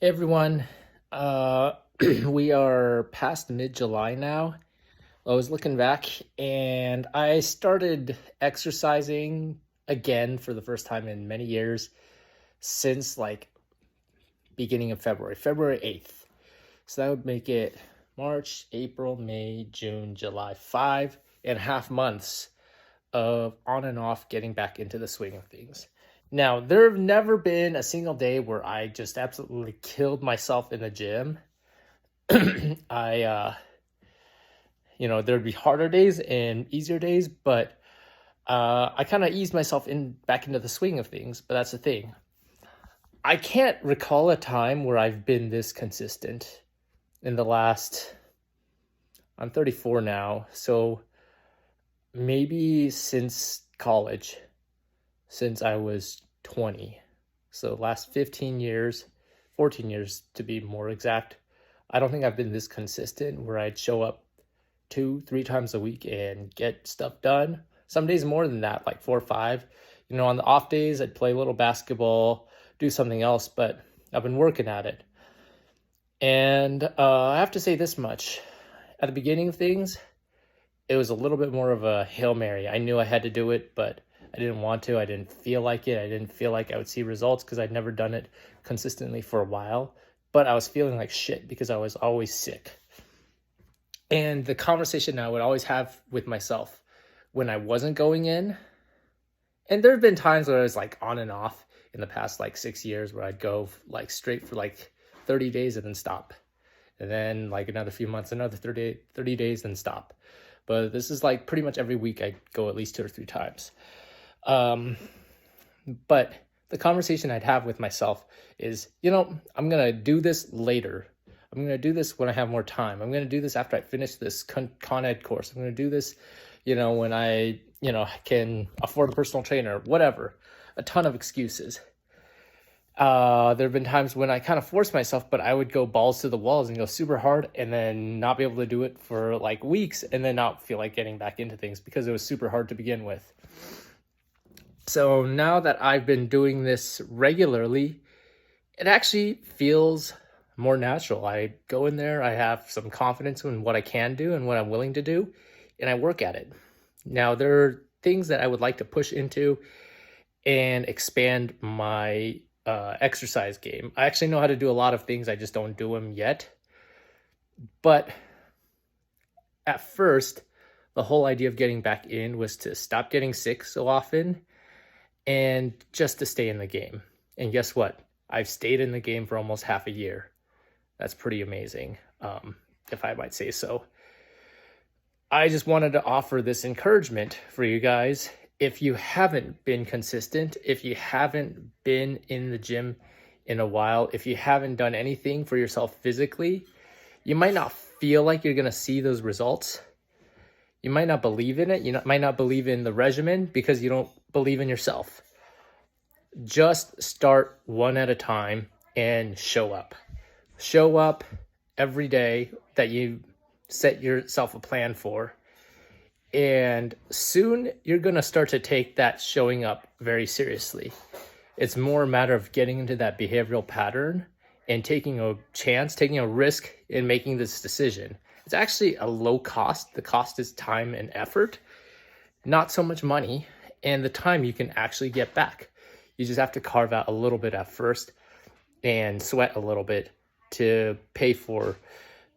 Hey everyone, uh, we are past mid-July now. I was looking back and I started exercising again for the first time in many years since like beginning of February 8th. So that would make it March, April, May, June, July, 5.5 months of on and off getting back into the swing of things. Now, there have never been a single day where I just absolutely killed myself in the gym. I, there'd be harder days and easier days, but I kind of eased myself in back into the swing of things. But that's the thing. I can't recall a time where I've been this consistent in the last. I'm 34 now, so maybe since college, since I was 20. So last 15 years, 14 years to be more exact. I don't think I've been this consistent where I'd show up 2, 3 times a week and get stuff done. Some days more than that, like 4 or 5. On the off days, I'd play a little basketball, do something else, but I've been working at it. And I have to say this much. At the beginning of things, it was a little bit more of a Hail Mary. I knew I had to do it, but I didn't want to. I didn't feel like it. I didn't feel like I would see results because I'd never done it consistently for a while. But I was feeling like shit because I was always sick. And the conversation I would always have with myself when I wasn't going in, and there have been times where I was like on and off in the past like 6 years where I'd go like straight for like 30 days and then stop. And then like another few months, another 30 days, then stop. But this is like pretty much every week I go at least 2 or 3 times. But the conversation I'd have with myself is, I'm going to do this later. I'm going to do this when I have more time. I'm going to do this after I finish this Con Ed course. I'm going to do this, when I, can afford a personal trainer, whatever. A ton of excuses. There have been times when I kind of forced myself, but I would go balls to the walls and go super hard and then not be able to do it for like weeks and then not feel like getting back into things because it was super hard to begin with. So now that I've been doing this regularly, it actually feels more natural. I go in there, I have some confidence in what I can do and what I'm willing to do, and I work at it. Now, there are things that I would like to push into and expand my exercise game. I actually know how to do a lot of things, I just don't do them yet. But at first, the whole idea of getting back in was to stop getting sick so often and just to stay in the game. And guess what? I've stayed in the game for almost half a year. That's pretty amazing, if I might say so. I just wanted to offer this encouragement for you guys. If you haven't been consistent, if you haven't been in the gym in a while, if you haven't done anything for yourself physically, you might not feel like you're going to see those results. You might not believe in it. You might not believe in the regimen because you don't believe in yourself. Just start one at a time and show up. Show up every day that you set yourself a plan for. And soon you're going to start to take that showing up very seriously. It's more a matter of getting into that behavioral pattern and taking a chance, taking a risk in making this decision. It's actually a low cost. The cost is time and effort, not so much money, and the time you can actually get back. You just have to carve out a little bit at first and sweat a little bit to pay for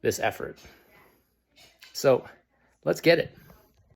this effort. So let's get it.